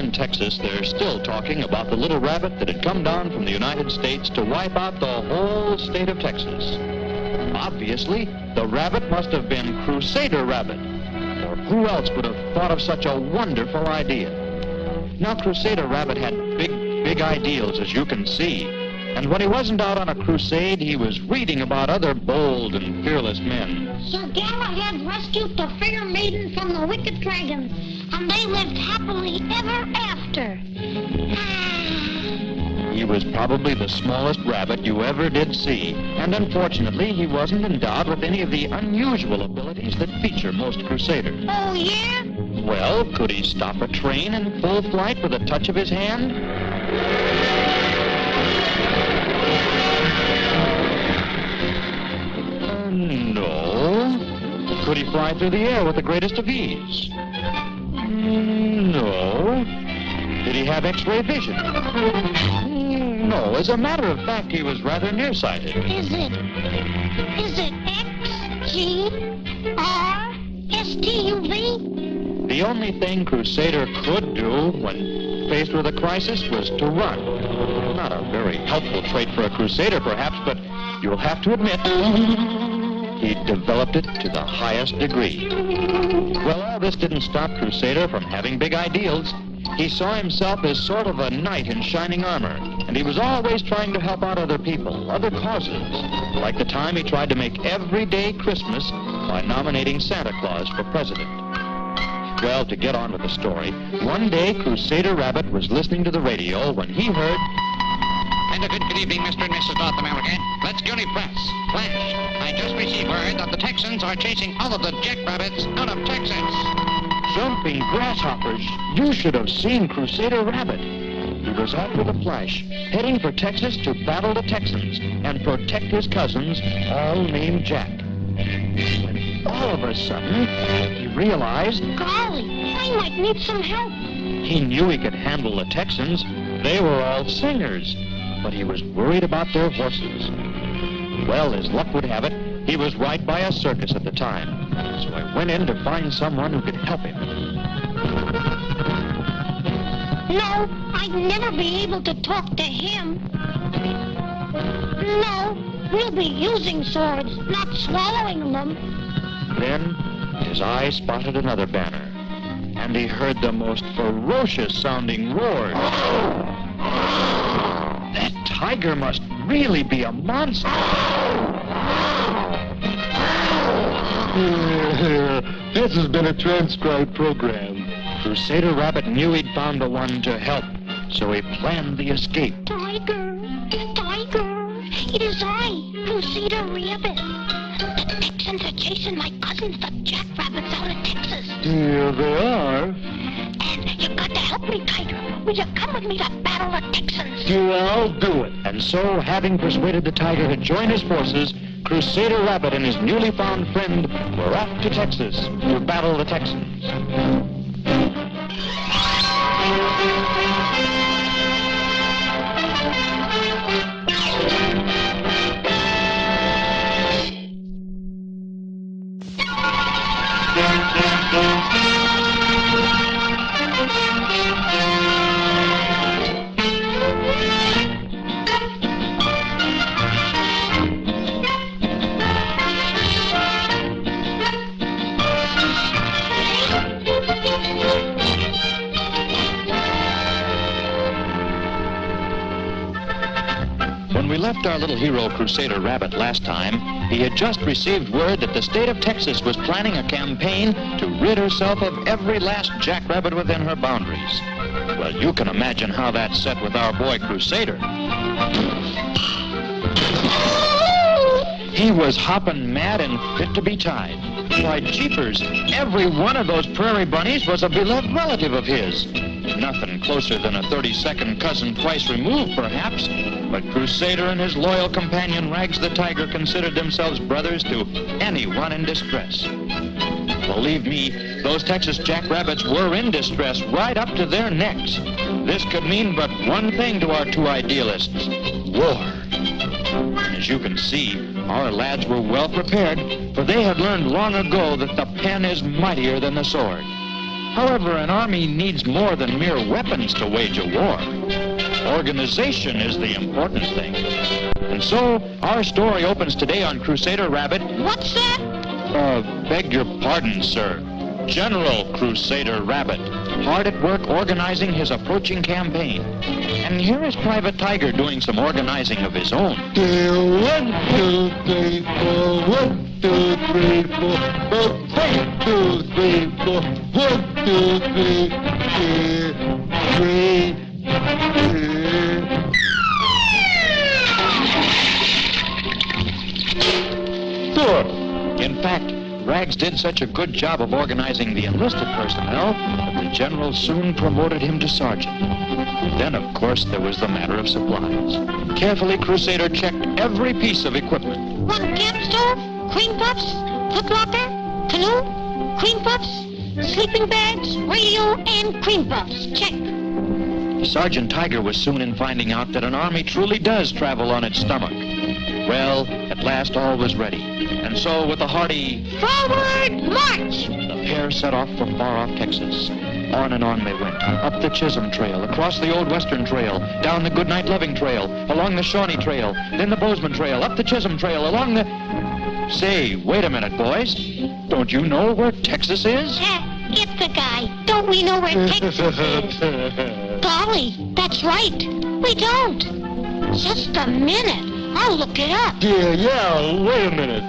in Texas, they're still talking about the little rabbit that had come down from the United States to wipe out the whole state of Texas. Obviously, the rabbit must have been Crusader Rabbit, or who else would have thought of such a wonderful idea? Now, Crusader Rabbit had big ideals, as you can see. And when he wasn't out on a crusade, he was reading about other bold and fearless men. Sir Galahad rescued the fair maiden from the wicked dragon, and they lived happily ever after. He was probably the smallest rabbit you ever did see, and unfortunately, he wasn't endowed with any of the unusual abilities that feature most crusaders. Oh, yeah? Well, could he stop a train in full flight with a touch of his hand? No. Could he fly through the air with the greatest of ease? No. Did he have X-ray vision? No. As a matter of fact, he was rather nearsighted. Is it XGRSTUV? The only thing Crusader could do when faced with a crisis was to run. Not a very helpful trait for a Crusader, perhaps, but you'll have to admit he developed it to the highest degree. Well, all this didn't stop Crusader from having big ideals. He saw himself as sort of a knight in shining armor, and he was always trying to help out other people, other causes, like the time he tried to make everyday Christmas by nominating Santa Claus for president. Well, to get on with the story, one day Crusader Rabbit was listening to the radio when he heard... And a good evening, Mr. and Mrs. North America. Let's go to press. Flash. I just received word that the Texans are chasing all of the jackrabbits out of Texas. Jumping grasshoppers, you should have seen Crusader Rabbit. He was out with a flash, heading for Texas to battle the Texans and protect his cousins, all named Jack. When all of a sudden, he realized... Golly, I might need some help. He knew he could handle the Texans. They were all singers, but he was worried about their horses. Well, as luck would have it, he was right by a circus at the time. So I went in to find someone who could help him. No, I'd never be able to talk to him. No, we'll be using swords, not swallowing them. Then his eye spotted another banner, and he heard the most ferocious-sounding roar. That tiger must really be a monster. This has been a transcribed program. Crusader Rabbit knew he'd found the one to help, so he planned the escape. Tiger, it is I, Crusader Rabbit. The Texans are chasing my cousins, the jackrabbits, out of Texas. Here they are. And you got to help me, Tiger. Will you come with me to battle the Texans? Yeah, I'll do it. And so, having persuaded the tiger to join his forces, Crusader Rabbit and his newly found friend were off to Texas to battle the Texans. When we left our little hero Crusader Rabbit last time, he had just received word that the state of Texas was planning a campaign to rid herself of every last jackrabbit within her boundaries. Well, you can imagine how that set with our boy Crusader. He was hopping mad and fit to be tied. Why, jeepers, every one of those prairie bunnies was a beloved relative of his. Nothing closer than a 32nd cousin twice removed, perhaps, but Crusader and his loyal companion Rags the Tiger considered themselves brothers to anyone in distress. Believe me, those Texas jackrabbits were in distress right up to their necks. This could mean but one thing to our two idealists: war. As you can see, our lads were well prepared, for they had learned long ago that the pen is mightier than the sword. However, an army needs more than mere weapons to wage a war. Organization is the important thing. And so, our story opens today on Crusader Rabbit. What's that? Beg your pardon, sir. General Crusader Rabbit, hard at work organizing his approaching campaign. And here is Private Tiger doing some organizing of his own. 1, 2, 3, 4. 1, 2, 3, 4. 1, 2, 3, 4. 1, 2, 3, 4. In fact, Rags did such a good job of organizing the enlisted personnel that the general soon promoted him to sergeant. Then, of course, there was the matter of supplies. Carefully, Crusader checked every piece of equipment. One camp stove, cream puffs, footlocker, canoe, cream puffs, sleeping bags, radio, and cream puffs. Check. Sergeant Tiger was soon in finding out that an army truly does travel on its stomach. Well, at last all was ready. And so, with a hearty Forward march! the pair set off for far-off Texas. On and on they went, up the Chisholm Trail, across the Old Western Trail, down the Goodnight Loving Trail, along the Shawnee Trail, then the Bozeman Trail, up the Chisholm Trail, along the... Say, wait a minute, boys. Don't you know where Texas is? Get the guy. Don't we know where Texas is? Golly, that's right. We don't. Just a minute. I'll look it up. Yeah, wait a minute.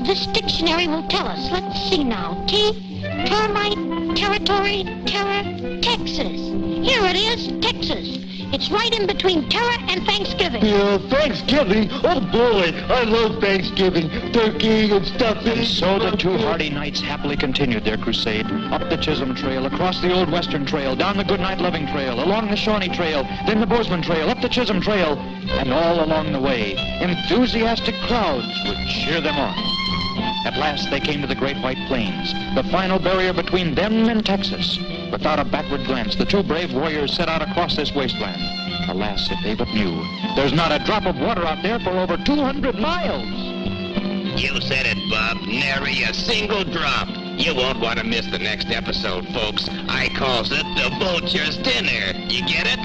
This dictionary will tell us. Let's see now. Termite, territory, terror, Texas. Here it is, Texas. It's right in between terror and Thanksgiving. Yeah, Thanksgiving? Oh, boy, I love Thanksgiving. Turkey and stuffing. And so the two hardy knights happily continued their crusade, up the Chisholm Trail, across the Old Western Trail, down the Goodnight Loving Trail, along the Shawnee Trail, then the Bozeman Trail, up the Chisholm Trail, and all along the way, enthusiastic crowds would cheer them on. At last they came to the Great White Plains, the final barrier between them and Texas. Without a backward glance, the two brave warriors set out across this wasteland. Alas, if they but knew, there's not a drop of water out there for over 200 miles. You said it, Bob. Nary a single drop. You won't want to miss the next episode, folks. I calls it the Vulture's Dinner. You get it?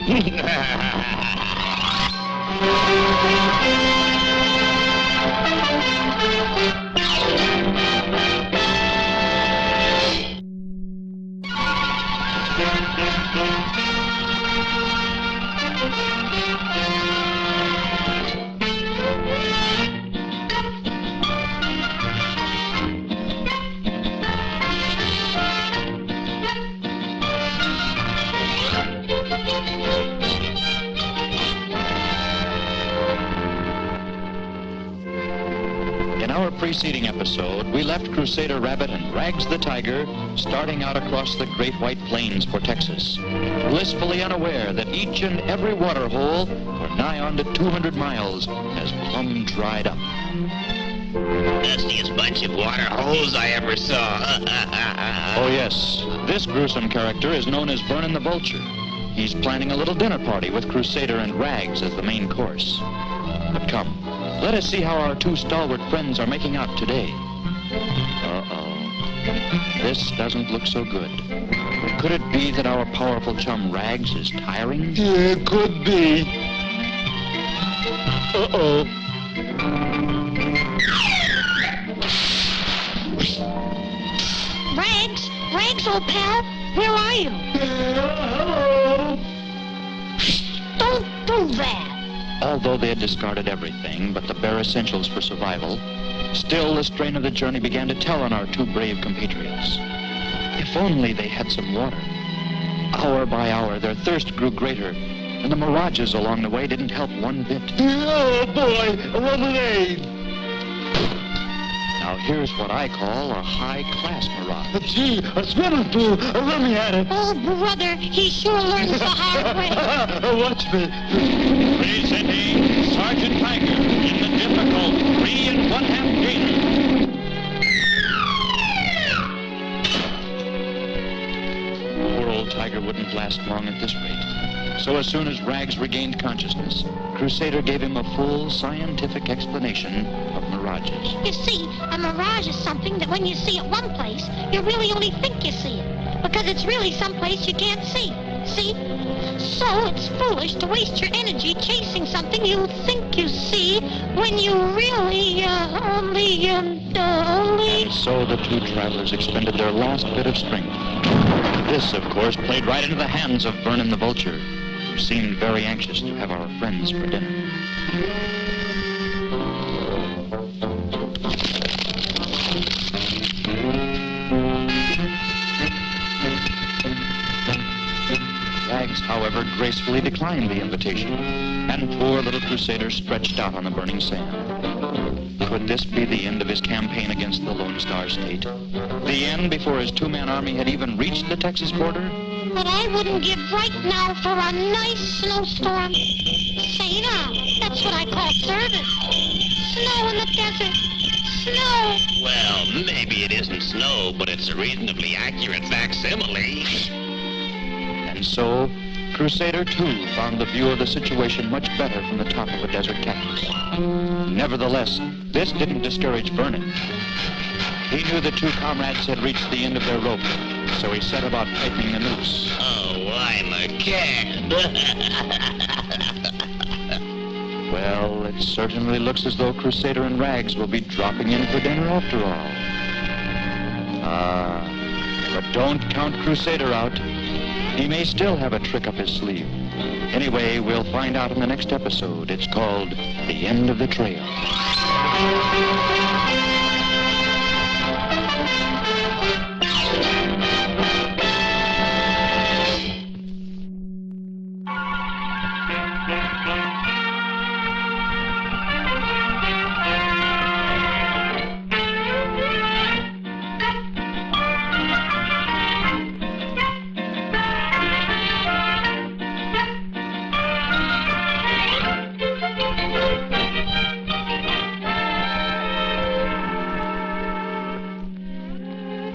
In our preceding episode, we left Crusader Rabbit and Rags the Tiger starting out across the Great White Plains for Texas, blissfully unaware that each and every water hole for nigh on to 200 miles has plumb dried up. Dustiest bunch of water holes I ever saw. Oh yes, this gruesome character is known as Vernon the Vulture. He's planning a little dinner party with Crusader and Rags as the main course. But come, let us see how our two stalwart friends are making out today. Uh-oh. This doesn't look so good. Could it be that our powerful chum Rags is tiring? Yeah, it could be. Uh-oh. Rags, old pal, where are you? Hello. Don't do that. Although they had discarded everything but the bare essentials for survival, still the strain of the journey began to tell on our two brave compatriots. If only they had some water. Hour by hour, their thirst grew greater, and the mirages along the way didn't help one bit. Oh, boy, a lemonade. Now here's what I call a high-class mirage. Gee, a swimming pool. Let me at it. Oh, brother, he sure learns the hard way. Watch me. Presenting Sergeant Tiger in the difficult 3 1/2 gainer. Poor old Tiger wouldn't last long at this rate. So as soon as Rags regained consciousness, Crusader gave him a full scientific explanation of mirages. You see, a mirage is something that when you see it one place, you really only think you see it. because it's really someplace you can't see. See? So it's foolish to waste your energy chasing something you think you see when you really, only... And so the two travelers expended their last bit of strength. This, of course, played right into the hands of Vernon the Vulture, who seemed very anxious to have our friends for dinner. Rags, however, gracefully declined the invitation, and poor little Crusader stretched out on the burning sand. Could this be the end of his campaign against the Lone Star State? The end before his two-man army had even reached the Texas border? But I wouldn't give right now for a nice snowstorm. Say now, that's what I call service. Snow in the desert. Snow. Well, maybe it isn't snow, but it's a reasonably accurate facsimile. And so, Crusader, too, found the view of the situation much better from the top of a desert cactus. Nevertheless, this didn't discourage Vernon. He knew the two comrades had reached the end of their rope, so he set about tightening the noose. Oh, I'm a cad. Well, it certainly looks as though Crusader and Rags will be dropping in for dinner after all. But don't count Crusader out. He may still have a trick up his sleeve. Anyway, we'll find out in the next episode. It's called The End of the Trail.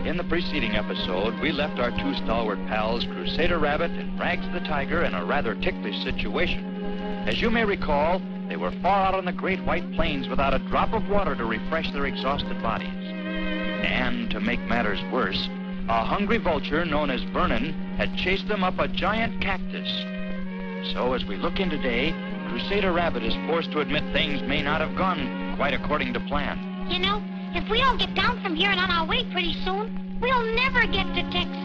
In the preceding episode, we left our two stalwart pals, Crusader Rabbit and Rags the Tiger, in a rather ticklish situation. As you may recall, they were far out on the great white plains without a drop of water to refresh their exhausted bodies. And to make matters worse, a hungry vulture known as Vernon had chased them up a giant cactus. So as we look in today, Crusader Rabbit is forced to admit things may not have gone quite according to plan. You know, if we don't get down from here and on our way pretty soon, we'll never get to Texas.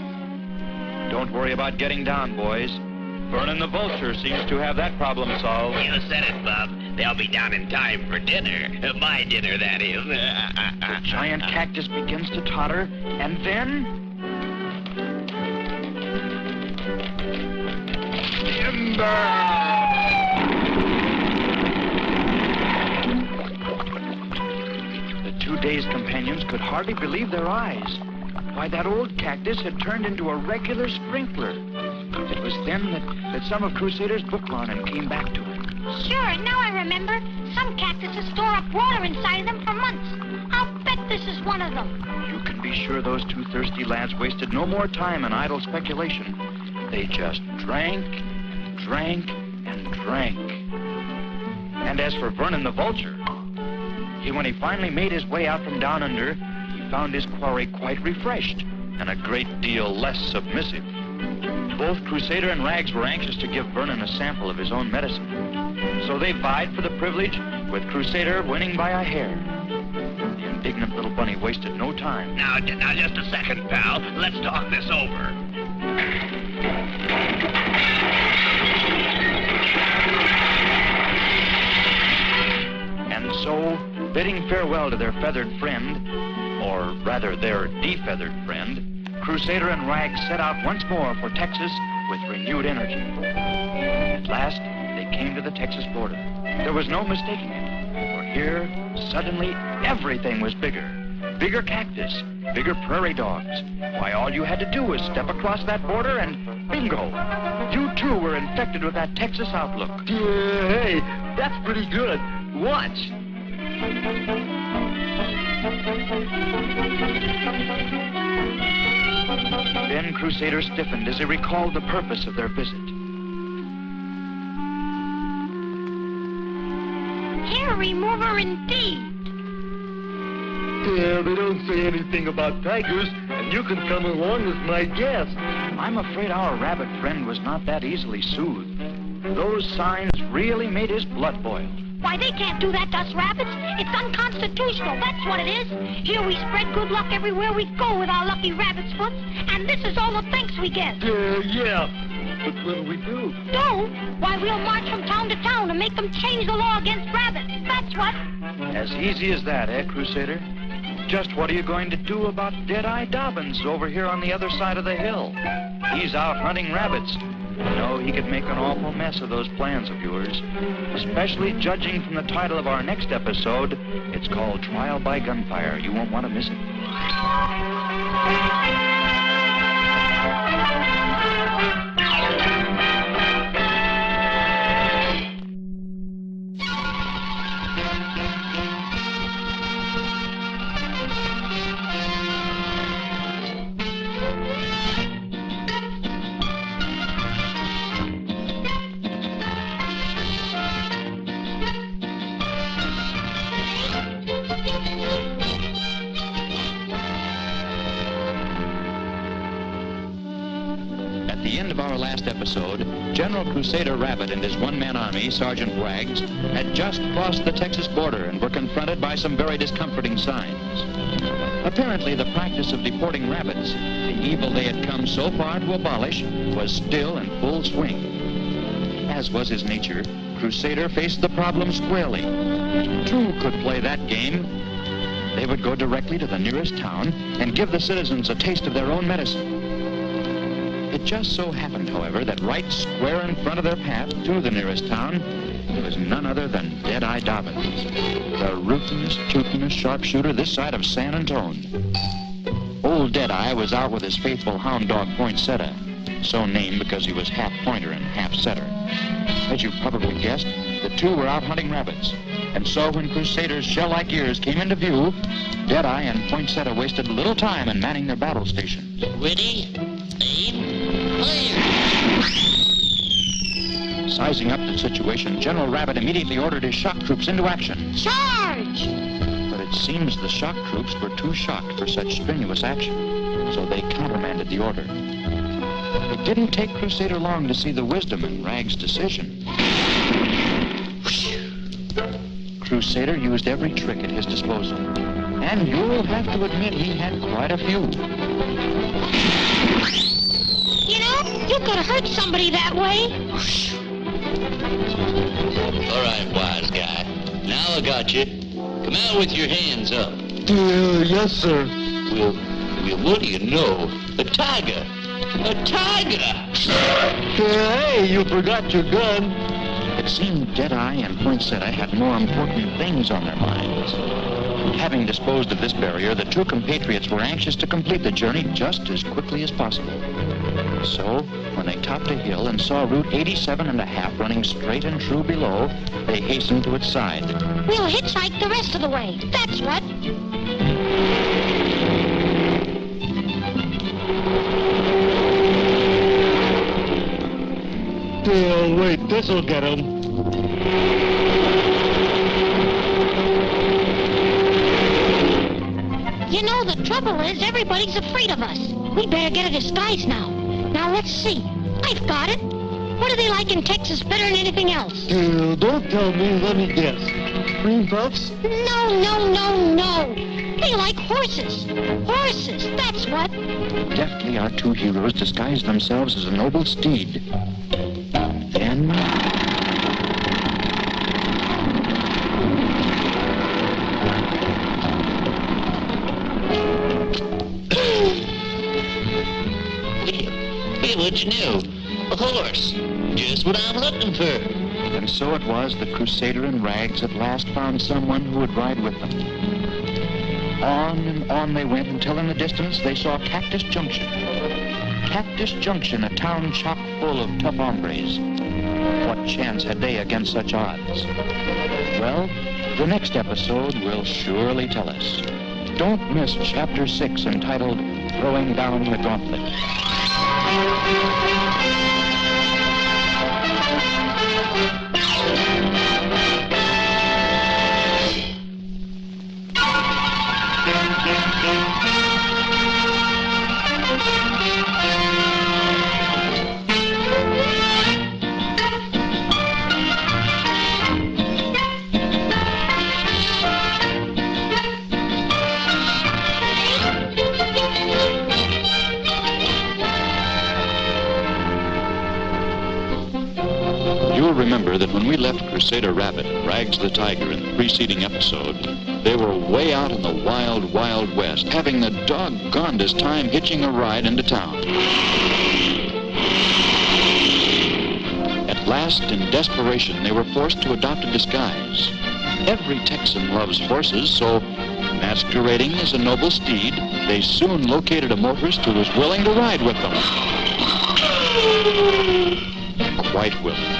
Don't worry about getting down, boys. Vernon the Vulture seems to have that problem solved. You said it, Bub. They'll be down in time for dinner. My dinner, that is. The giant cactus begins to totter, and then... The two dazed companions could hardly believe their eyes. Why, that old cactus had turned into a regular sprinkler. It was then that some of Crusader's book learning came back to him. Sure, now I remember. Some cactuses store up water inside of them for months. I'll bet this is one of them. You can be sure those two thirsty lads wasted no more time in idle speculation. They just drank, drank, and drank. And as for Vernon the Vulture, when he finally made his way out from down under, he found his quarry quite refreshed and a great deal less submissive. Both Crusader and Rags were anxious to give Vernon a sample of his own medicine. So they vied for the privilege, with Crusader winning by a hair. The indignant little bunny wasted no time. Now, just a second, pal. Let's talk this over. And so, bidding farewell to their feathered friend, or rather their defeathered friend, Crusader and Rags set out once more for Texas with renewed energy. At last, they came to the Texas border. There was no mistaking it, for here, suddenly, everything was bigger. Bigger cactus, bigger prairie dogs. Why, all you had to do was step across that border and bingo! You too were infected with that Texas outlook. Hey, that's pretty good. Watch. Then Crusader stiffened as he recalled the purpose of their visit. Hair remover indeed. Yeah, they don't say anything about tigers, and you can come along as my guest. I'm afraid our rabbit friend was not that easily soothed. Those signs really made his blood boil. Why, they can't do that to us rabbits. It's unconstitutional, that's what it is. Here we spread good luck everywhere we go with our lucky rabbit's foot, and this is all the thanks we get. Yeah. But what do we do? Do? Why, we'll march from town to town and make them change the law against rabbits. That's what. As easy as that, eh, Crusader? Just what are you going to do about Deadeye Dobbins over here on the other side of the hill? He's out hunting rabbits. You know, he could make an awful mess of those plans of yours. Especially judging from the title of our next episode. It's called Trial by Gunfire. You won't want to miss it. At the end of our last episode, General Crusader Rabbit and his one-man army, Sergeant Wags, had just crossed the Texas border and were confronted by some very discomforting signs. Apparently, the practice of deporting rabbits, the evil they had come so far to abolish, was still in full swing. As was his nature, Crusader faced the problem squarely. Two could play that game. They would go directly to the nearest town and give the citizens a taste of their own medicine. It just so happened, however, that right square in front of their path to the nearest town was none other than Deadeye Dobbins, the rootinest, tootinest sharpshooter this side of San Antone. Old Deadeye was out with his faithful hound dog Poinsettia, so named because he was half pointer and half setter. As you probably guessed, the two were out hunting rabbits, and so when Crusader's shell-like ears came into view, Deadeye and Poinsettia wasted little time in manning their battle stations. Ready? Aim? Fire! Sizing up the situation, General Rabbit immediately ordered his shock troops into action. Charge! But it seems the shock troops were too shocked for such strenuous action, so they countermanded the order. It didn't take Crusader long to see the wisdom in Rag's decision. Crusader used every trick at his disposal, and you'll have to admit he had quite a few. You know, you could have hurt somebody that way. All right, wise guy. Now I got you. Come out with your hands up. Yes, sir. Well, what do you know? A tiger! A tiger! Hey, you forgot your gun. It seemed Deadeye and Poinsettia had more important things on their minds. Having disposed of this barrier, the two compatriots were anxious to complete the journey just as quickly as possible. So, when they topped a hill and saw Route 87.5 running straight and true below, they hastened to its side. We'll hitchhike the rest of the way. That's what. Wait, this'll get him. You know, the trouble is everybody's afraid of us. We better get a disguise now. Now, let's see. I've got it. What do they like in Texas better than anything else? Don't tell me, let me guess. Cream puffs? No. They like horses. Horses, that's what. Deftly, our two heroes disguised themselves as a noble steed. Then... Hey, what'd you know? A horse. Just what I'm looking for. And so it was that Crusader and Rags at last found someone who would ride with them. On and on they went until in the distance they saw Cactus Junction. Cactus Junction, a town chock full of tough hombres. What chance had they against such odds? Well, the next episode will surely tell us. Don't miss Chapter 6, entitled Throwing Down the Gauntlet. You'll remember that when we left Crusader Rabbit and Rags the Tiger in the preceding episode, they were way out in the wild, wild west, having the doggonedest time hitching a ride into town. At last, in desperation, they were forced to adopt a disguise. Every Texan loves horses, so, masquerading as a noble steed, they soon located a motorist who was willing to ride with them. Quite willing.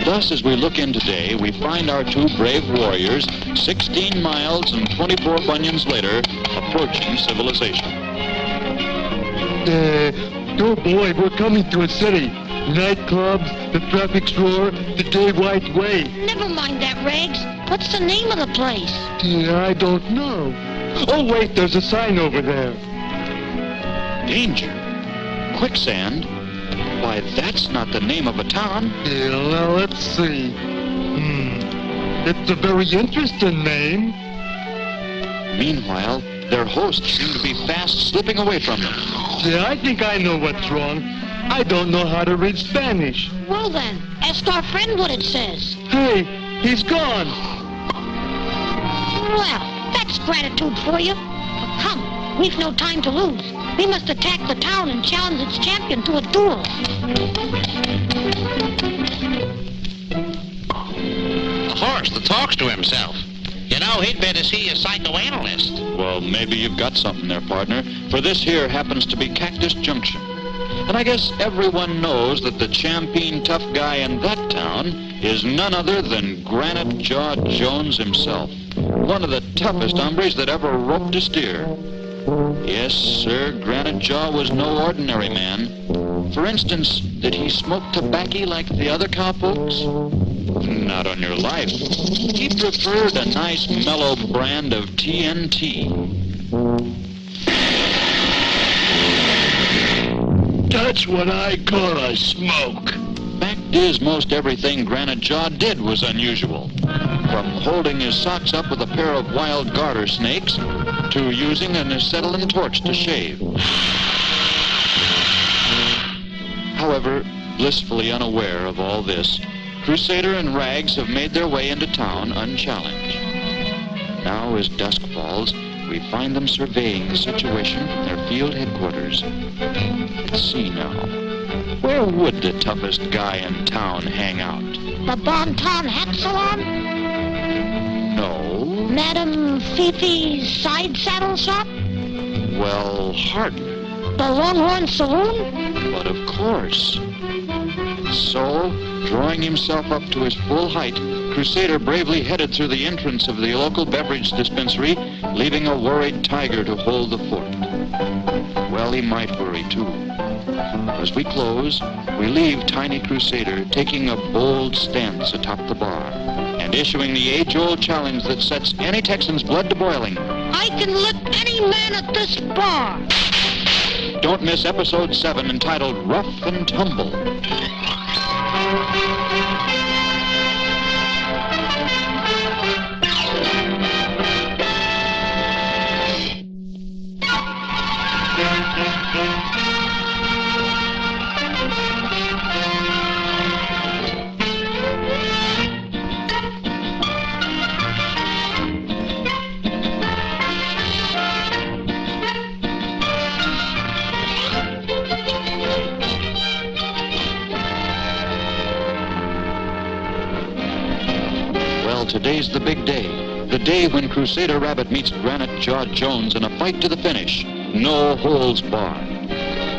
Thus, as we look in today, we find our two brave warriors 16 miles and 24 bunions later approaching civilization. Oh boy, we're coming to a city. Nightclubs, the traffic's roar, the gay white way. Never mind that, Rags. What's the name of the place? I don't know. Oh wait, there's a sign over there. Danger. Quicksand. Why, that's not the name of a town. Yeah, well, let's see. It's a very interesting name. Meanwhile, their hosts seem to be fast slipping away from them. Yeah, I think I know what's wrong. I don't know how to read Spanish. Well then, ask our friend what it says. Hey, he's gone. Well, that's gratitude for you. But come, we've no time to lose. We must attack the town and challenge its champion to a duel. A horse that talks to himself. You know, he'd better see a psychoanalyst. Well, maybe you've got something there, partner, for this here happens to be Cactus Junction. And I guess everyone knows that the champeen tough guy in that town is none other than Granite Jaw Jones himself, one of the toughest hombres that ever roped a steer. Yes, sir, Granite Jaw was no ordinary man. For instance, did he smoke tobacco like the other cowpokes? Not on your life. He preferred a nice mellow brand of TNT. That's what I call a smoke. Fact is, most everything Granite Jaw did was unusual. From holding his socks up with a pair of wild garter snakes to using an acetylene torch to shave. However, blissfully unaware of all this, Crusader and Rags have made their way into town unchallenged. Now, as dusk falls, we find them surveying the situation from their field headquarters. Let's see now. Where would the toughest guy in town hang out? The Bon Ton Hat Salon? No. Madame Fifi's Side Saddle Shop? Well, hardly. The Longhorn Saloon? But of course. So, drawing himself up to his full height, Crusader bravely headed through the entrance of the local beverage dispensary, leaving a worried tiger to hold the fort. Well, he might worry, too. As we close, we leave tiny Crusader taking a bold stance atop the bar and issuing the age-old challenge that sets any Texan's blood to boiling. I can lick any man at this bar. Don't miss episode 7 entitled Rough and Tumble. Today's the big day. The day when Crusader Rabbit meets Granite Jaw Jones in a fight to the finish. No holds barred.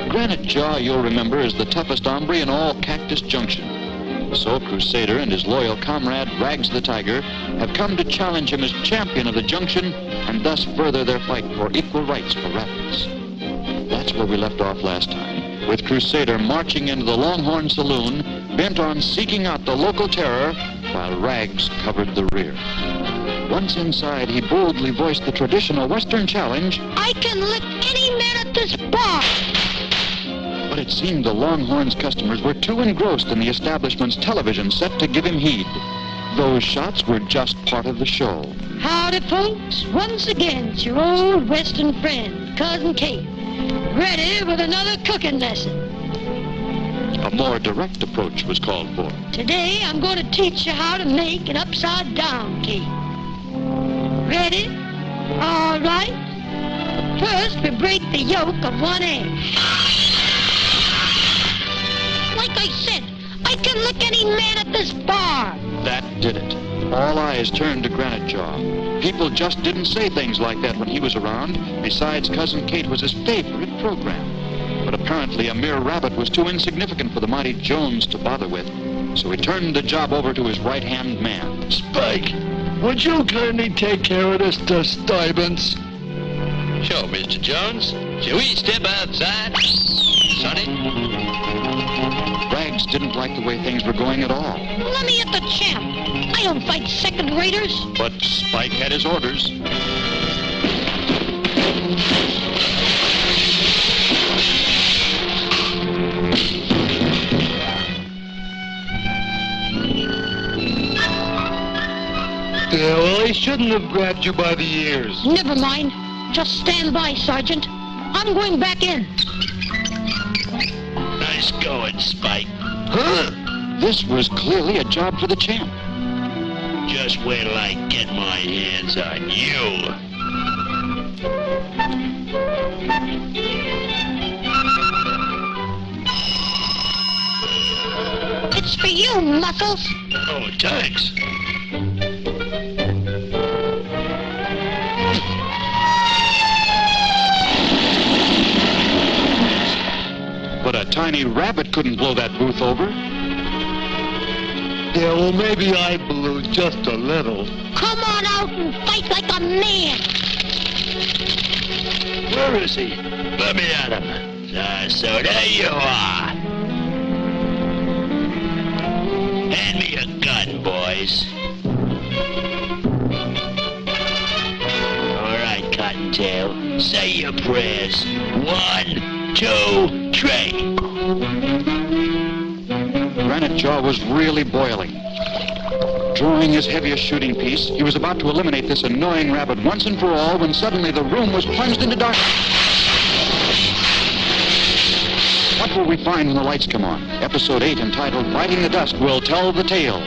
Granite Jaw, you'll remember, is the toughest hombre in all Cactus Junction. So Crusader and his loyal comrade, Rags the Tiger, have come to challenge him as champion of the Junction and thus further their fight for equal rights for rabbits. That's where we left off last time, with Crusader marching into the Longhorn Saloon, bent on seeking out the local terror, while Rags covered the rear. Once inside, he boldly voiced the traditional Western challenge, I can lick any man at this bar. but it seemed the Longhorn's customers were too engrossed in the establishment's television set to give him heed. Those shots were just part of the show. Howdy, folks. Once again, it's your old Western friend, Cousin Kate, ready with another cooking lesson. A more direct approach was called for. Today, I'm going to teach you how to make an upside-down cake. Ready? All right. First, we break the yolk of one egg. Like I said, I can lick any man at this bar. That did it. All eyes turned to Granite Jaw. People just didn't say things like that when he was around. Besides, Cousin Kate was his favorite program. But apparently a mere rabbit was too insignificant for the mighty Jones to bother with. So he turned the job over to his right-hand man. Spike, would you kindly take care of this disturbance? Sure, Mr. Jones. Shall we step outside? Sonny? Rags didn't like the way things were going at all. Let me at the champ. I don't fight second-raters. But Spike had his orders. Yeah, well, he shouldn't have grabbed you by the ears. Never mind. Just stand by, Sergeant. I'm going back in. Nice going, Spike. Huh? This was clearly a job for the champ. Just wait till I get my hands on you. It's for you, Muscles. Oh, thanks. But a tiny rabbit couldn't blow that booth over. Yeah, well, maybe I blew just a little. Come on out and fight like a man. Where is he? Let me at him. So there you are. Hand me a gun, boys. All right, Cottontail. Say your prayers. 1, 2, 3. Granite Jaw was really boiling. Drawing his heaviest shooting piece, he was about to eliminate this annoying rabbit once and for all when suddenly the room was plunged into darkness. What will we find when the lights come on? Episode 8, entitled Biting the Dust, will tell the tale.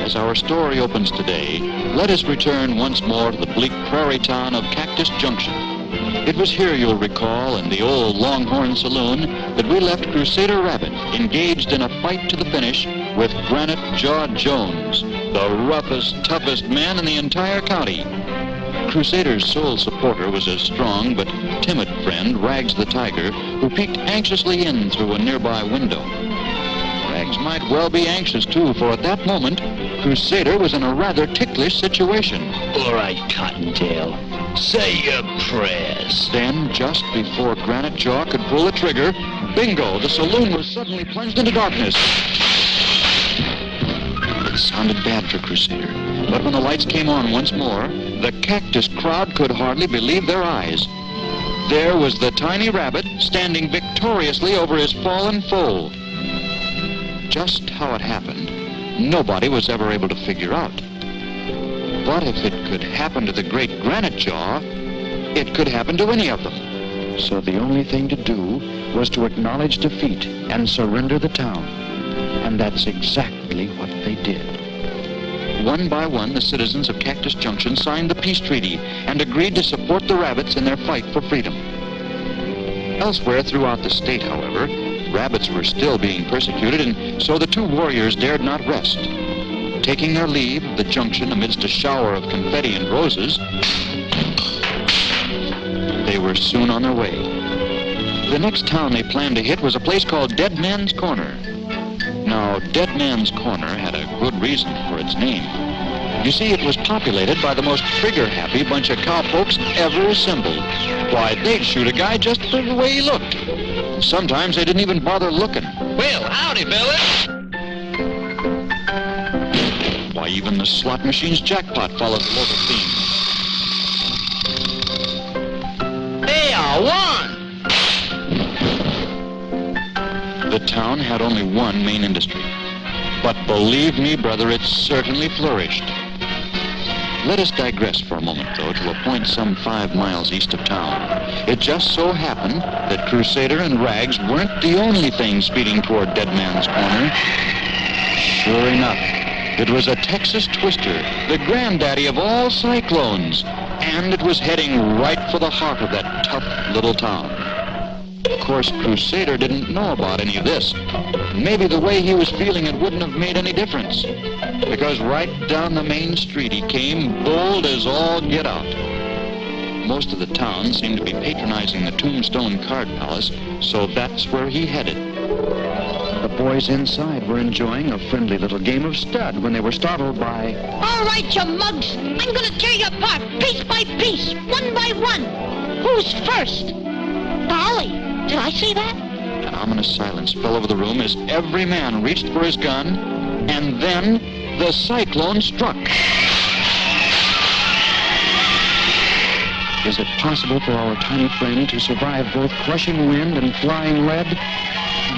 As our story opens today, let us return once more to the bleak prairie town of Cactus Junction. It was here, you'll recall, in the old Longhorn Saloon, that we left Crusader Rabbit engaged in a fight to the finish with Granite Jaw Jones, the roughest, toughest man in the entire county. Crusader's sole supporter was a strong but timid friend, Rags the Tiger, who peeked anxiously in through a nearby window. Rags might well be anxious, too, for at that moment, Crusader was in a rather ticklish situation. All right, Cottontail. Say your prayers. Then, just before Granite Jaw could pull the trigger, bingo, the saloon was suddenly plunged into darkness. It sounded bad for Crusader, but when the lights came on once more, the cactus crowd could hardly believe their eyes. There was the tiny rabbit standing victoriously over his fallen foe. Just how it happened, nobody was ever able to figure out. But if it could happen to the great Granite Jaw, it could happen to any of them. So the only thing to do was to acknowledge defeat and surrender the town. And that's exactly what they did. One by one, the citizens of Cactus Junction signed the peace treaty and agreed to support the rabbits in their fight for freedom. Elsewhere throughout the state, however, rabbits were still being persecuted, and so the two warriors dared not rest. Taking their leave of the junction amidst a shower of confetti and roses, they were soon on their way. The next town they planned to hit was a place called Dead Man's Corner. Now, Dead Man's Corner had a good reason for its name. You see, it was populated by the most trigger-happy bunch of cowpokes ever assembled. Why, they'd shoot a guy just for the way he looked. Sometimes they didn't even bother looking. Well, howdy, fellas. Why, even the slot machine's jackpot followed the local theme. Hey, I won. The town had only one main industry. But believe me, brother, it certainly flourished. Let us digress for a moment, though, to a point some 5 miles east of town. It just so happened that Crusader and Rags weren't the only thing speeding toward Dead Man's Corner. Sure enough, it was a Texas twister, the granddaddy of all cyclones, and it was heading right for the heart of that tough little town. Of course, Crusader didn't know about any of this. Maybe the way he was feeling it wouldn't have made any difference, because right down the main street he came, bold as all get out. Most of the town seemed to be patronizing the Tombstone Card Palace, so that's where he headed. The boys inside were enjoying a friendly little game of stud when they were startled by... All right, you mugs. I'm going to tear you apart, piece by piece, one by one. Who's first? Golly, did I see that? An ominous silence fell over the room as every man reached for his gun, and then the cyclone struck. Is it possible for our tiny friend to survive both crushing wind and flying lead?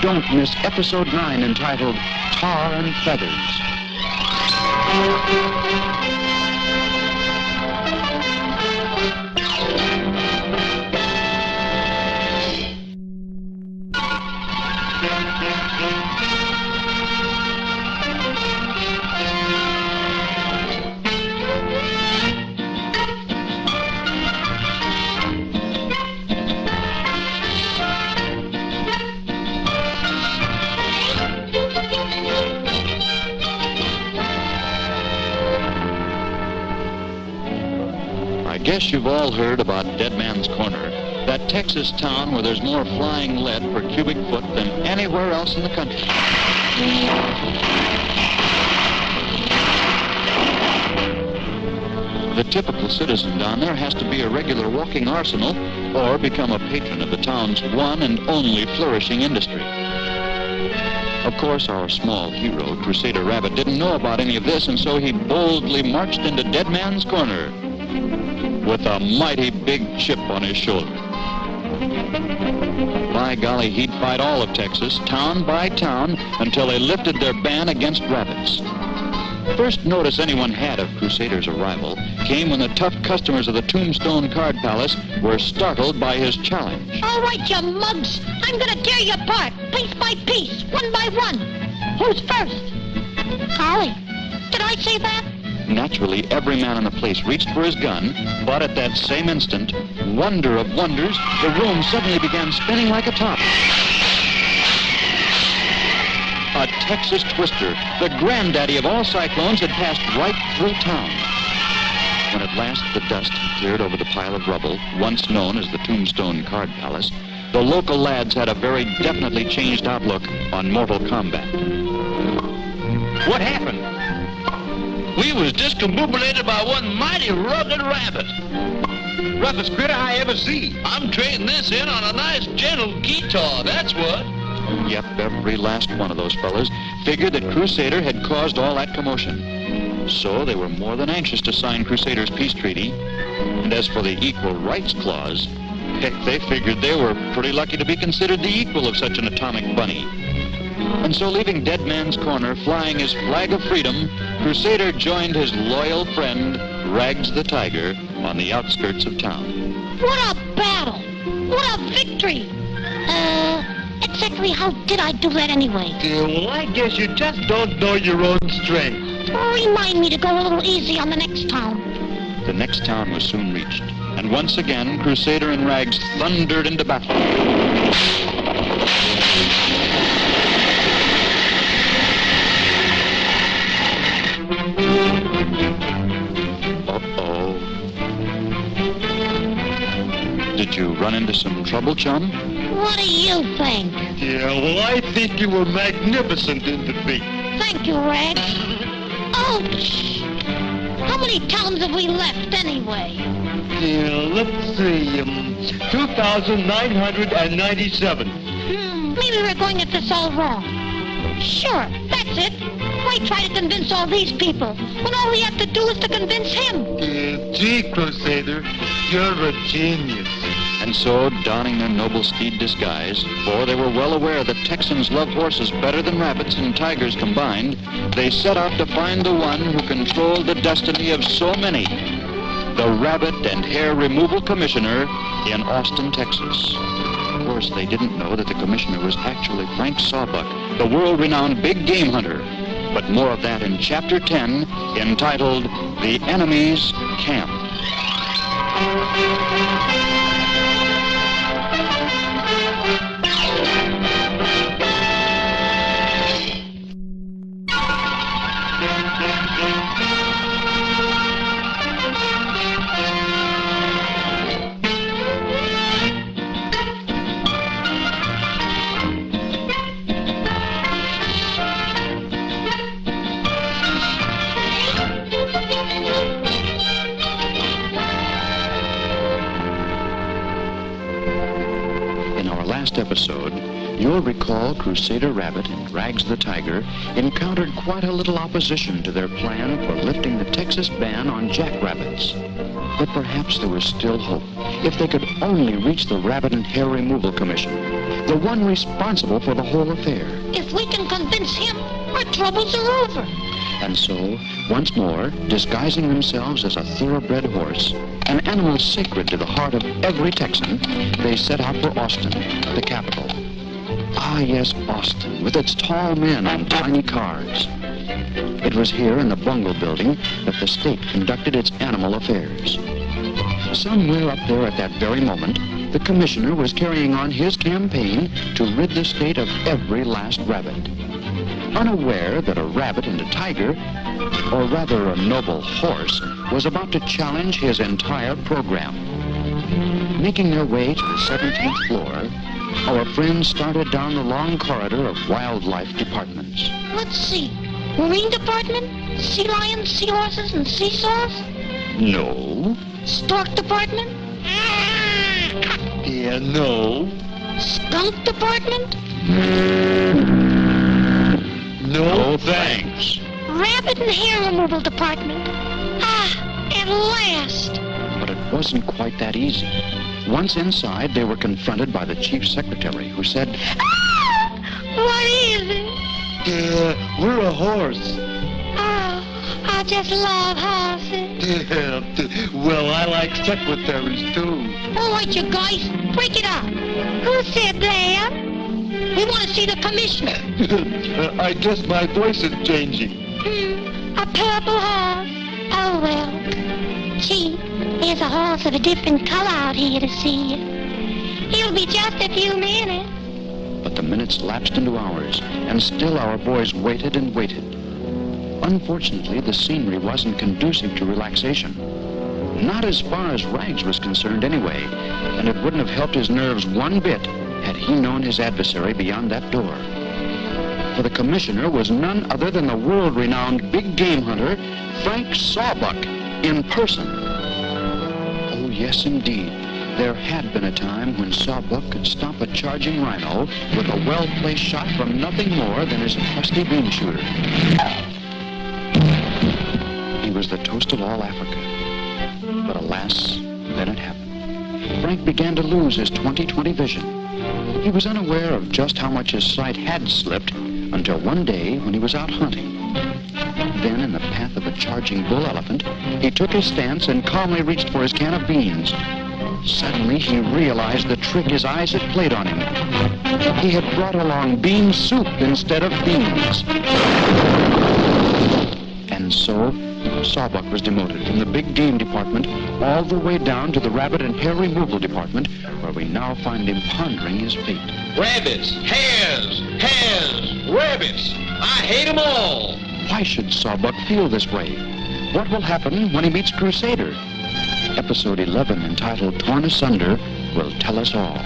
Don't miss episode 9 entitled Tar and Feathers. I guess you've all heard about Dead Man's Corner, that Texas town where there's more flying lead per cubic foot than anywhere else in the country. The typical citizen down there has to be a regular walking arsenal or become a patron of the town's one and only flourishing industry. Of course, our small hero, Crusader Rabbit, didn't know about any of this, and so he boldly marched into Dead Man's Corner with a mighty big chip on his shoulder. By golly, he'd fight all of Texas, town by town, until they lifted their ban against rabbits. First notice anyone had of Crusader's arrival came when the tough customers of the Tombstone Card Palace were startled by his challenge. All right, you mugs. I'm going to tear you apart, piece by piece, one by one. Who's first? Golly, did I say that? Naturally, every man in the place reached for his gun, but at that same instant, wonder of wonders, the room suddenly began spinning like a top. A Texas twister, the granddaddy of all cyclones, had passed right through town. When at last the dust cleared over the pile of rubble, once known as the Tombstone Card Palace, the local lads had a very definitely changed outlook on mortal combat. What happened? We was discombobulated by one mighty rugged rabbit. Roughest critter I ever see. I'm trading this in on a nice gentle guitar, that's what. Yep, every last one of those fellas figured that Crusader had caused all that commotion. So they were more than anxious to sign Crusader's peace treaty. And as for the equal rights clause, heck, they figured they were pretty lucky to be considered the equal of such an atomic bunny. And so, leaving Dead Man's Corner, flying his flag of freedom, Crusader joined his loyal friend, Rags the Tiger, on the outskirts of town. What a battle! What a victory! Exactly how did I do that anyway? Well, I guess you just don't know your own strength. Remind me to go a little easy on the next town. The next town was soon reached, and once again, Crusader and Rags thundered into battle. Uh-oh. Did you run into some trouble, chum? What do you think? Yeah, well, I think you were magnificent in defeat. Thank you, Rags. Ouch! How many towns have we left anyway? Yeah, let's see, 2,997. Maybe we're going at this all wrong. Sure, that's it. Why try to convince all these people when all we have to do is to convince him? Gee, Crusader, you're a genius. And so, donning their noble steed disguise, for they were well aware that Texans love horses better than rabbits and tigers combined, they set out to find the one who controlled the destiny of so many, the Rabbit and Hair Removal Commissioner in Austin, Texas. Of course, they didn't know that the commissioner was actually Frank Sawbuck, the world-renowned big game hunter. But more of that in Chapter 10, entitled The Enemy's Camp. Episode, you'll recall Crusader Rabbit and Rags the Tiger encountered quite a little opposition to their plan for lifting the Texas ban on jackrabbits. But perhaps there was still hope if they could only reach the Rabbit and Hair Removal Commission, the one responsible for the whole affair. If we can convince him, our troubles are over. And so, once more, disguising themselves as a thoroughbred horse, an animal sacred to the heart of every Texan, they set out for Austin, the capital. Ah, yes, Austin, with its tall men on tiny cars. It was here in the Bungle Building that the state conducted its animal affairs. Somewhere up there at that very moment, the commissioner was carrying on his campaign to rid the state of every last rabbit. Unaware that a rabbit and a tiger, or rather a noble horse, was about to challenge his entire program. Making their way to the 17th floor, our friends started down the long corridor of wildlife departments. Let's see. Marine department? Sea lions, seahorses, and seesaws? No. Stork department? Yeah, no. Skunk department? No, thanks. Rabbit and Hair Removal department. Ah, at last. But it wasn't quite that easy. Once inside, they were confronted by the chief secretary, who said, Ah! What is it? We're a horse. Oh, I just love horses. Yeah, well, I like secretaries, too. All right, you guys, break it up. Who said that? We want to see the commissioner. I guess my voice is changing. A purple horse. Oh, well. Gee, there's a horse of a different color out here to see you. He'll be just a few minutes. But the minutes lapsed into hours, and still our boys waited and waited. Unfortunately, the scenery wasn't conducive to relaxation. Not as far as Rags was concerned anyway, and it wouldn't have helped his nerves one bit had he known his adversary beyond that door. For the commissioner was none other than the world-renowned big game hunter, Frank Sawbuck, in person. Oh, yes, indeed. There had been a time when Sawbuck could stop a charging rhino with a well-placed shot from nothing more than his trusty bean shooter. He was the toast of all Africa. But alas, then it happened. Frank began to lose his 20/20 vision. He was unaware of just how much his sight had slipped until one day when he was out hunting. Then, in the path of a charging bull elephant, he took his stance and calmly reached for his can of beans. Suddenly, he realized the trick his eyes had played on him. He had brought along bean soup instead of beans. And And so, Sawbuck was demoted from the big game department all the way down to the rabbit and hair removal department, where we now find him pondering his fate. Rabbits, hares, rabbits. I hate them all. Why should Sawbuck feel this way? What will happen when he meets Crusader? Episode 11, entitled Torn Asunder, will tell us all.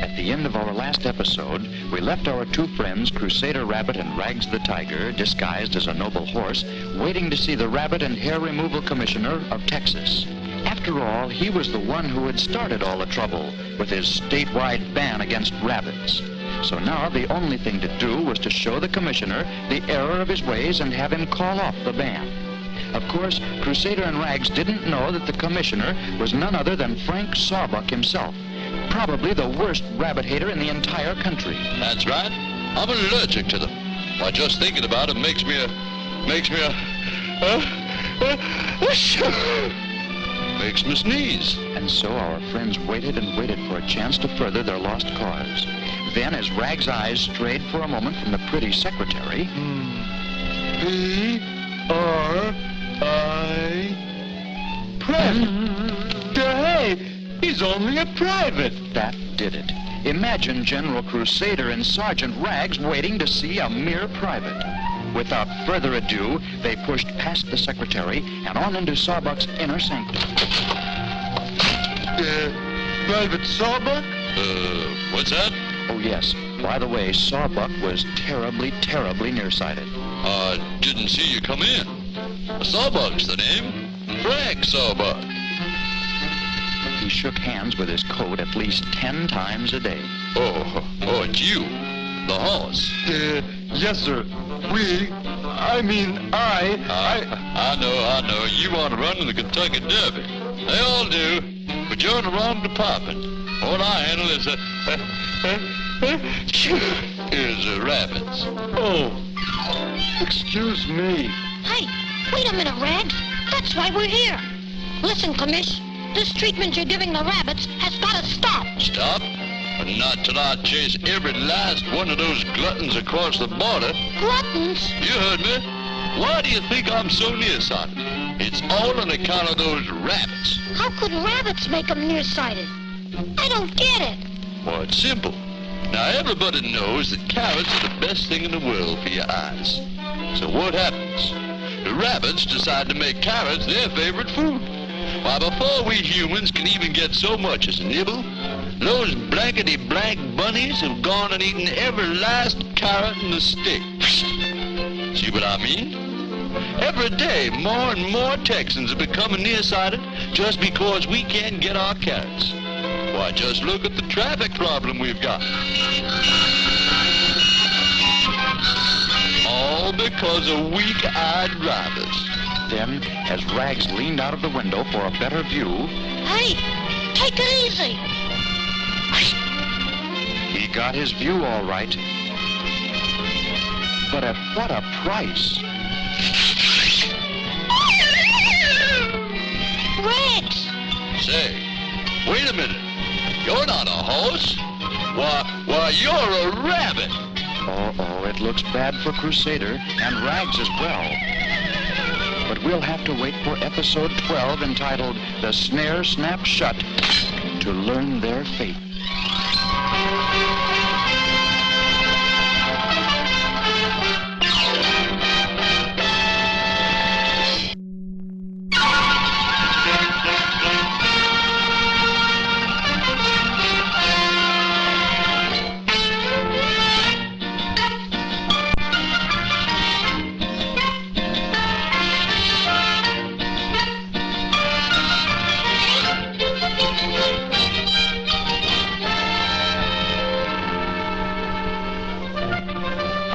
At the end of our last episode, we left our two friends, Crusader Rabbit and Rags the Tiger, disguised as a noble horse, waiting to see the Rabbit and Hair Removal Commissioner of Texas. After all, he was the one who had started all the trouble with his statewide ban against rabbits. So now the only thing to do was to show the commissioner the error of his ways and have him call off the ban. Of course, Crusader and Rags didn't know that the commissioner was none other than Frank Sawbuck himself, probably the worst rabbit hater in the entire country. That's right. I'm allergic to them. Why, just thinking about it makes me sneeze. And so our friends waited and waited for a chance to further their lost cause. Then, as Rags' eyes strayed for a moment from the pretty secretary... P.R.I. Private. Hey, he's only a private. That did it. Imagine General Crusader and Sergeant Rags waiting to see a mere private. Without further ado, they pushed past the secretary and on into Sawbuck's inner sanctum. Private Sawbuck? What's that? Oh, yes. By the way, Sawbuck was terribly, terribly nearsighted. Didn't see you come in. Sawbuck's the name. Frank Sawbuck. He shook hands with his coat at least 10 times a day. Oh, it's you. The horse. Yes, sir. I know. You want to run in the Kentucky Derby. They all do. But you're in the wrong department. All I handle is rabbits. Oh, excuse me. Hey, wait a minute, Rags. That's why we're here. Listen, Commish. This treatment you're giving the rabbits has got to stop. Stop? But not till I chase every last one of those gluttons across the border. Gluttons? You heard me. Why do you think I'm so nearsighted? It's all on account of those rabbits. How could rabbits make them nearsighted? I don't get it. Well, it's simple. Now, everybody knows that carrots are the best thing in the world for your eyes. So what happens? The rabbits decide to make carrots their favorite food. Why, before we humans can even get so much as a nibble, those blankety-blank bunnies have gone and eaten every last carrot in the stick. See what I mean? Every day, more and more Texans are becoming nearsighted just because we can't get our carrots. Why, just look at the traffic problem we've got. All because of weak-eyed drivers. Then, as Rags leaned out of the window for a better view... Hey, take it easy. He got his view all right. But at what a price. Rags! Say, wait a minute. You're not a horse. Why, you're a rabbit. Oh, it looks bad for Crusader and Rags as well. But we'll have to wait for episode 12, entitled The Snare Snapped Shut, to learn their fate.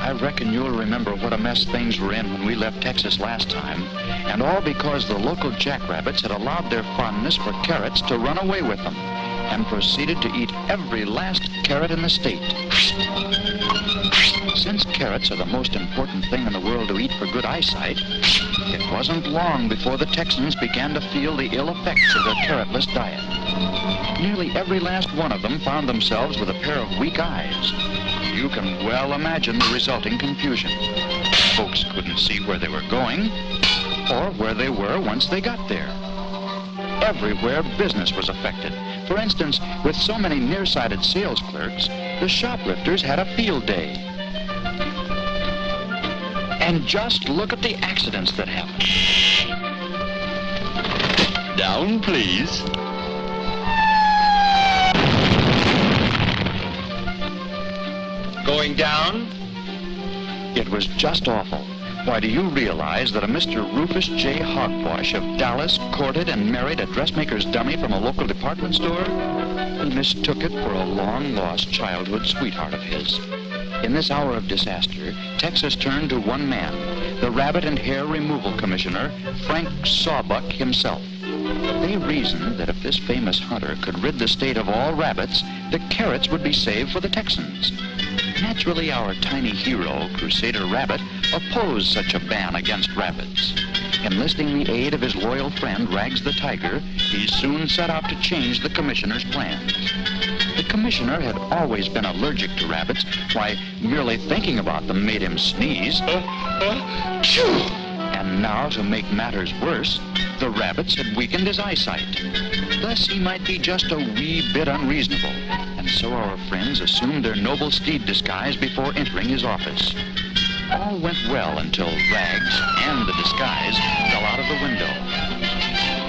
I reckon you'll remember what a mess things were in when we left Texas last time, and all because the local jackrabbits had allowed their fondness for carrots to run away with them, and proceeded to eat every last carrot in the state. Since carrots are the most important thing in the world to eat for good eyesight, it wasn't long before the Texans began to feel the ill effects of their carrotless diet. Nearly every last one of them found themselves with a pair of weak eyes. You can well imagine the resulting confusion. Folks couldn't see where they were going or where they were once they got there. Everywhere business was affected. For instance, with so many nearsighted sales clerks, the shoplifters had a field day. And just look at the accidents that happened. Down, please. Going down? It was just awful. Why, do you realize that a Mr. Rufus J. Hogwash of Dallas courted and married a dressmaker's dummy from a local department store? He mistook it for a long-lost childhood sweetheart of his. In this hour of disaster, Texas turned to one man, the Rabbit and Hair Removal Commissioner, Frank Sawbuck himself. They reasoned that if this famous hunter could rid the state of all rabbits, the carrots would be saved for the Texans. Naturally, our tiny hero, Crusader Rabbit, opposed such a ban against rabbits. Enlisting the aid of his loyal friend, Rags the Tiger, he soon set out to change the commissioner's plans. The commissioner had always been allergic to rabbits. Why, merely thinking about them made him sneeze. And now, to make matters worse, the rabbits had weakened his eyesight. Thus, he might be just a wee bit unreasonable. And so our friends assumed their noble steed disguise before entering his office. All went well until Rags and the disguise fell out of the window.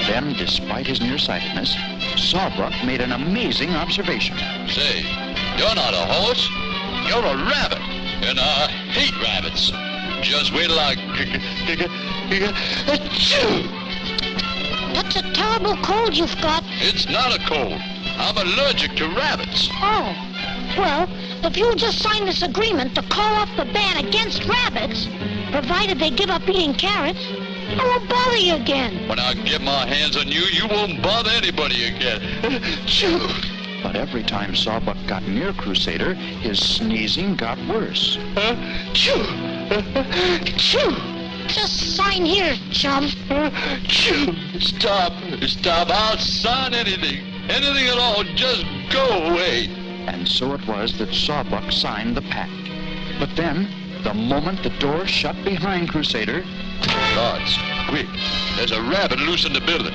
Then, despite his nearsightedness, Sawbuck made an amazing observation. Say, you're not a horse. You're a rabbit. And I hate rabbits. Just wait till I... That's a terrible cold you've got. It's not a cold. I'm allergic to rabbits. Oh, well, if you'll just sign this agreement to call off the ban against rabbits, provided they give up eating carrots, I won't bother you again. When I get my hands on you, you won't bother anybody again. But every time Sawbuck got near Crusader, his sneezing got worse. Just sign here, chum. Stop. I'll sign anything. Anything at all. Just go away. And so it was that Sawbuck signed the pact. But then, the moment the door shut behind Crusader... Gods, quick. There's a rabbit loose in the building.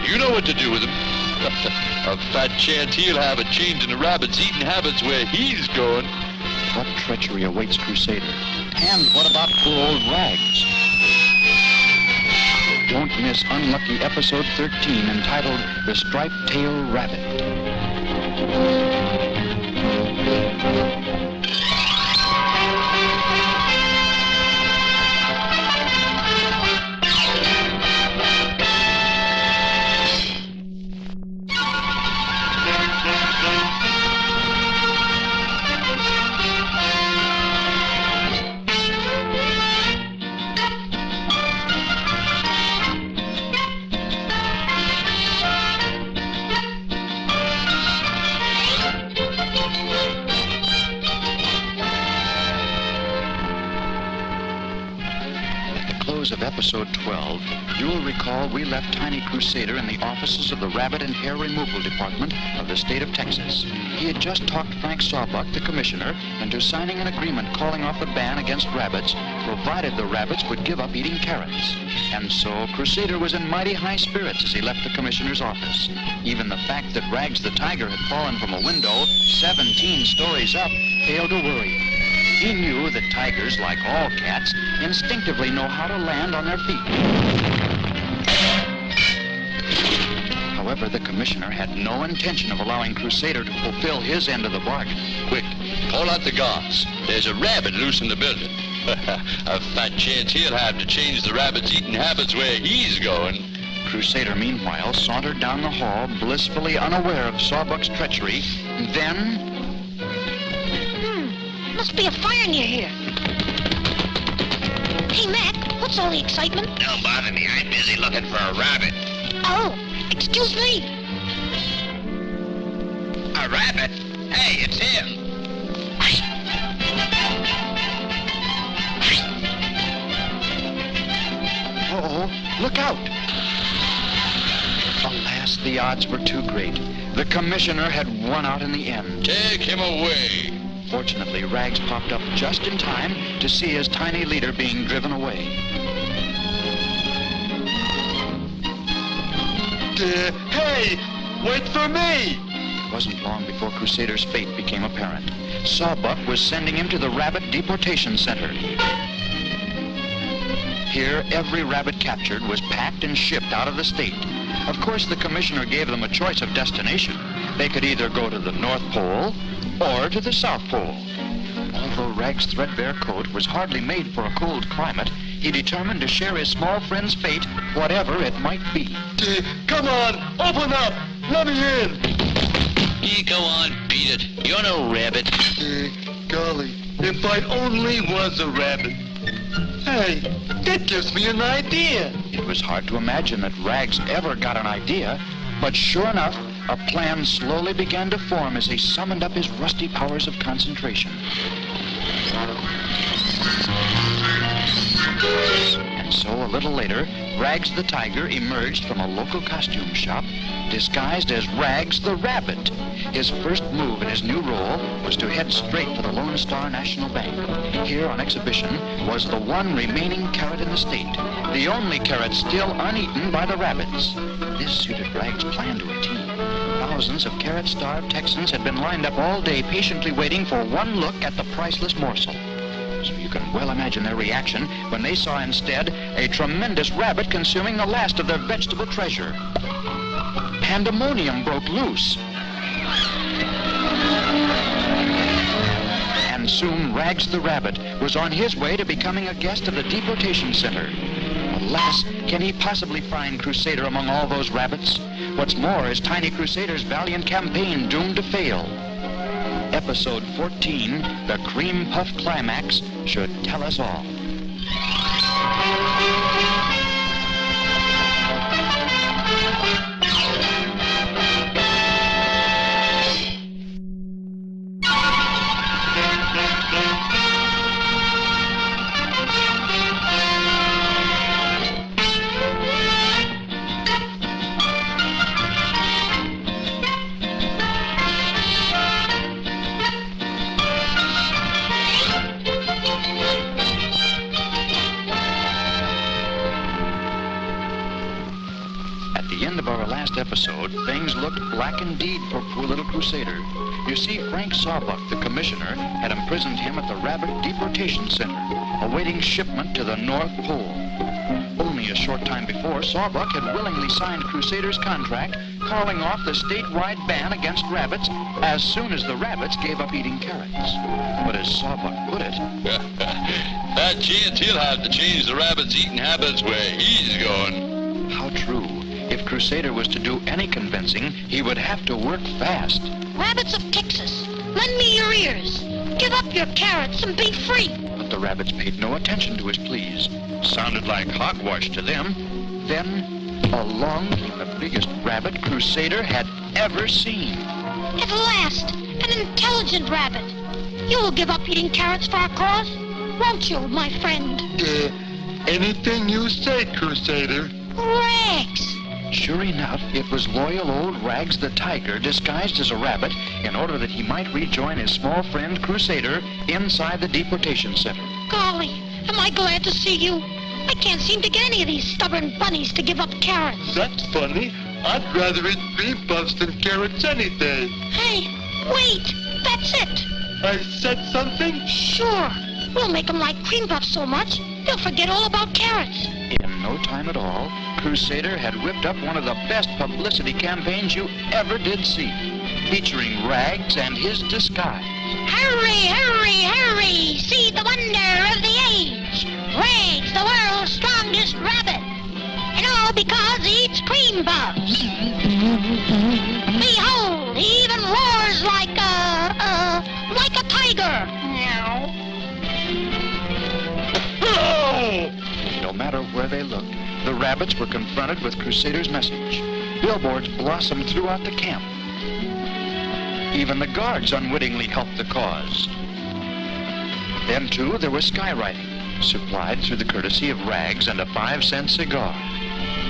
You know what to do with him. A fat chance he'll have a change in the rabbit's eating habits where he's going. What treachery awaits Crusader? And what about poor old Rags? Don't miss unlucky episode 13 entitled The Striped-Tailed Rabbit. Of episode 12, you'll recall we left tiny Crusader in the offices of the Rabbit and Hair Removal Department of the state of Texas. He had just talked Frank Sawbuck, the commissioner, into signing an agreement calling off the ban against rabbits, provided the rabbits would give up eating carrots. And so Crusader was in mighty high spirits as he left the commissioner's office. Even the fact that Rags the Tiger had fallen from a window 17 stories up failed to worry him. He knew that tigers, like all cats, instinctively know how to land on their feet. However, the commissioner had no intention of allowing Crusader to fulfill his end of the bargain. Quick, call out the guards. There's a rabbit loose in the building. A fat chance he'll have to change the rabbit's eating habits where he's going. Crusader, meanwhile, sauntered down the hall, blissfully unaware of Sawbuck's treachery. Then... Must be a fire near here. Hey, Mac, what's all the excitement? Don't bother me. I'm busy looking for a rabbit. Oh, excuse me. A rabbit? Hey, it's him. Uh-oh, look out! Alas, the odds were too great. The commissioner had won out in the end. Take him away. Fortunately, Rags popped up just in time to see his tiny leader being driven away. Hey, wait for me! It wasn't long before Crusader's fate became apparent. Sawbuck was sending him to the Rabbit Deportation Center. Here, every rabbit captured was packed and shipped out of the state. Of course, the commissioner gave them a choice of destination. They could either go to the North Pole or to the South Pole. Although Rags' threadbare coat was hardly made for a cold climate, he determined to share his small friend's fate, whatever it might be. Come on, open up! Let me in! Go on, beat it. You're no rabbit. Golly, if I only was a rabbit. Hey, that gives me an idea. It was hard to imagine that Rags ever got an idea, but sure enough, a plan slowly began to form as he summoned up his rusty powers of concentration. And so, a little later, Rags the Tiger emerged from a local costume shop, disguised as Rags the Rabbit. His first move in his new role was to head straight for the Lone Star National Bank. Here on exhibition was the one remaining carrot in the state, the only carrot still uneaten by the rabbits. This suited Rags' plan to a T. Thousands of carrot-starved Texans had been lined up all day patiently waiting for one look at the priceless morsel. So you can well imagine their reaction when they saw instead a tremendous rabbit consuming the last of their vegetable treasure. Pandemonium broke loose. And soon Rags the Rabbit was on his way to becoming a guest of the deportation center. Alas, can he possibly find Crusader among all those rabbits? What's more, is Tiny Crusader's valiant campaign doomed to fail? Episode 14, The Cream Puff Climax, should tell us all. Episode, things looked black indeed for poor little Crusader. You see, Frank Sawbuck, the commissioner, had imprisoned him at the Rabbit Deportation Center, awaiting shipment to the North Pole. Only a short time before, Sawbuck had willingly signed Crusader's contract, calling off the statewide ban against rabbits as soon as the rabbits gave up eating carrots. But as Sawbuck put it, that chance he'll have to change the rabbit's eating habits where he's going. How true. If Crusader was to do any convincing, he would have to work fast. Rabbits of Texas, lend me your ears. Give up your carrots and be free. But the rabbits paid no attention to his pleas. Sounded like hogwash to them. Then, along came the biggest rabbit Crusader had ever seen. At last, an intelligent rabbit. You will give up eating carrots for our cause, won't you, my friend? Anything you say, Crusader. Rags! Sure enough, it was loyal old Rags the Tiger disguised as a rabbit in order that he might rejoin his small friend Crusader inside the deportation center. Golly, am I glad to see you. I can't seem to get any of these stubborn bunnies to give up carrots. That's funny. I'd rather eat cream puffs than carrots any day. Hey, wait, that's it. I said something? Sure. We'll make them like cream puffs so much, they'll forget all about carrots. In no time at all, Crusader had whipped up one of the best publicity campaigns you ever did see, featuring Rags and his disguise. Hurry, hurry, hurry! See the wonder of the age! Rags, the world's strongest rabbit! And all because he eats cream puffs! Behold, he even roars like a tiger! Meow. Oh! rabbits were confronted with Crusader's message. Billboards blossomed throughout the camp. Even the guards unwittingly helped the cause. Then, too, there was skywriting, supplied through the courtesy of Rags and a 5-cent cigar,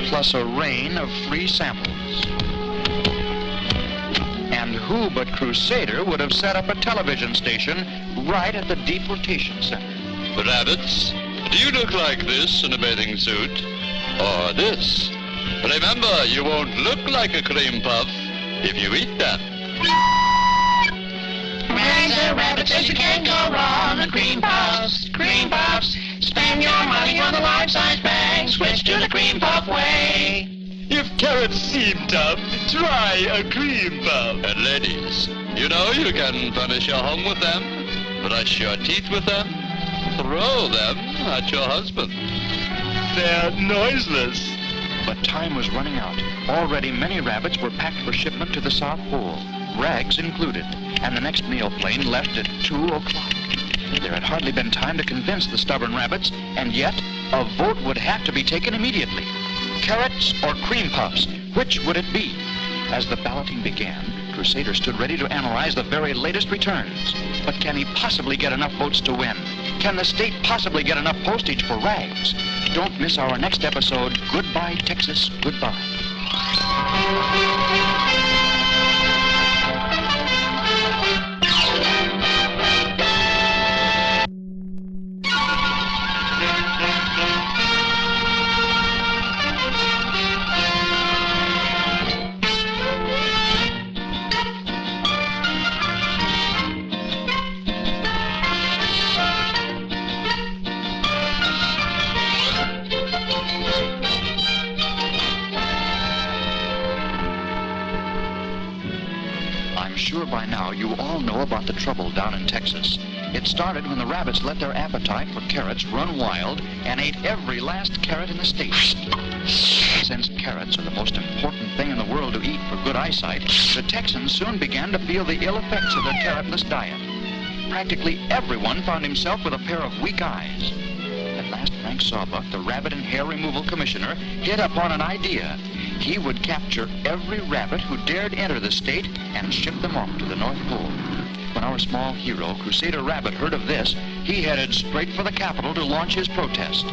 plus a rain of free samples. And who but Crusader would have set up a television station right at the deportation center? Rabbits, do you look like this in a bathing suit? Or this? Remember, you won't look like a cream puff if you eat them. Rags and rabbits says you can't go wrong on cream puffs. Cream puffs. Spend your money on the large-size bag. Switch to the cream puff way. If carrots seem tough, try a cream puff. And ladies, you know you can furnish your home with them, brush your teeth with them, throw them at your husband. They're noiseless. But time was running out. Already many rabbits were packed for shipment to the South Pole, Rags included, and the next mail plane left at 2 o'clock. There had hardly been time to convince the stubborn rabbits, and yet a vote would have to be taken immediately. Carrots or cream puffs, which would it be? As the balloting began, Crusader stood ready to analyze the very latest returns. But can he possibly get enough votes to win? Can the state possibly get enough postage for Rags? Don't miss our next episode, Goodbye, Texas, Goodbye. Sure by now you all know about the trouble down in Texas. It started when the rabbits let their appetite for carrots run wild and ate every last carrot in the state. Since carrots are the most important thing in the world to eat for good eyesight, the Texans soon began to feel the ill effects of their carrotless diet. Practically everyone found himself with a pair of weak eyes. At last, Frank Sawbuck, the Rabbit and Hair Removal Commissioner, hit upon an idea. He would capture every rabbit who dared enter the state and ship them off to the North Pole. When our small hero, Crusader Rabbit, heard of this, he headed straight for the capital to launch his protest.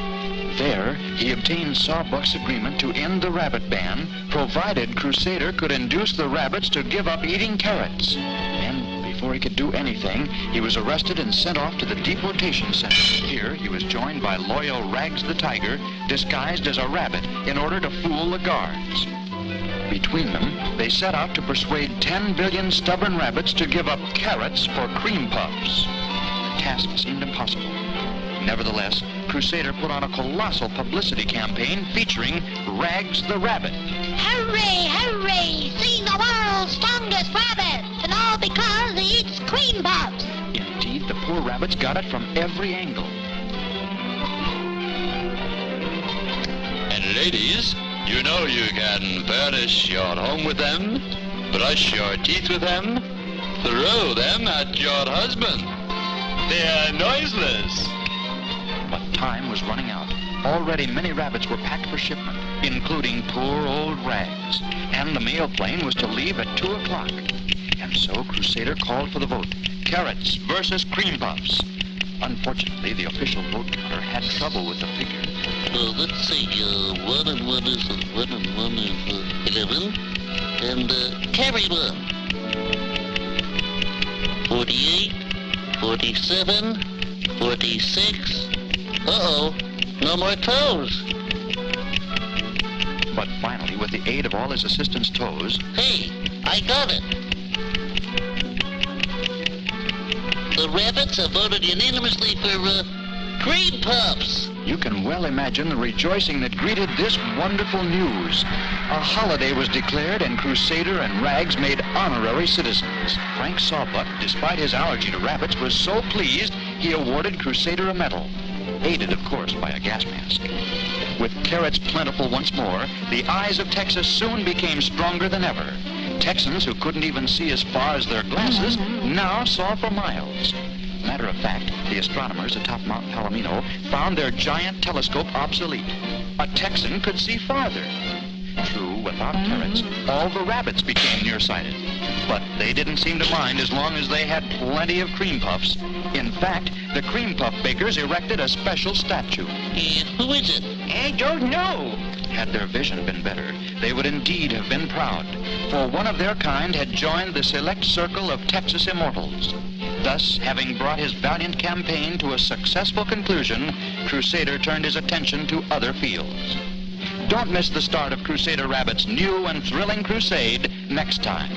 There, he obtained Sawbuck's agreement to end the rabbit ban, provided Crusader could induce the rabbits to give up eating carrots. And before he could do anything, he was arrested and sent off to the deportation center. Here, he was joined by loyal Rags the Tiger, disguised as a rabbit, in order to fool the guards. Between them, they set out to persuade 10 billion stubborn rabbits to give up carrots for cream puffs. The task seemed impossible. Nevertheless, Crusader put on a colossal publicity campaign featuring Rags the Rabbit. Hooray, hooray! See the world's strongest rabbit! And all because he eats cream puffs! Indeed, the poor rabbits got it from every angle. And ladies, you know you can furnish your home with them, brush your teeth with them, throw them at your husband. They're noiseless. But time was running out. Already many rabbits were packed for shipment, including poor old Rags. And the mail plane was to leave at 2 o'clock. And so Crusader called for the vote. Carrots versus cream puffs. Unfortunately, the official vote counter had trouble with the figure. Let's see, 1 and 1 is 1 and 1 is 11. And carry 1. 48, 47, 46. Uh-oh, no more toes. But finally, with the aid of all his assistants' toes... Hey, I got it. The rabbits have voted unanimously for cream puffs. You can well imagine the rejoicing that greeted this wonderful news. A holiday was declared and Crusader and Rags made honorary citizens. Frank Sawbuck, despite his allergy to rabbits, was so pleased he awarded Crusader a medal, aided, of course, by a gas mask. With carrots plentiful once more, the eyes of Texas soon became stronger than ever. Texans who couldn't even see as far as their glasses now saw for miles. Matter of fact, The astronomers atop Mount Palomino found their giant telescope obsolete. A Texan could see farther. True, without turrets, all the rabbits became nearsighted. But they didn't seem to mind as long as they had plenty of cream puffs. In fact, the cream puff bakers erected a special statue. Who is it? I don't know. Had their vision been better, they would indeed have been proud, for one of their kind had joined the select circle of Texas immortals. Thus, having brought his valiant campaign to a successful conclusion, Crusader turned his attention to other fields. Don't miss the start of Crusader Rabbit's new and thrilling crusade next time.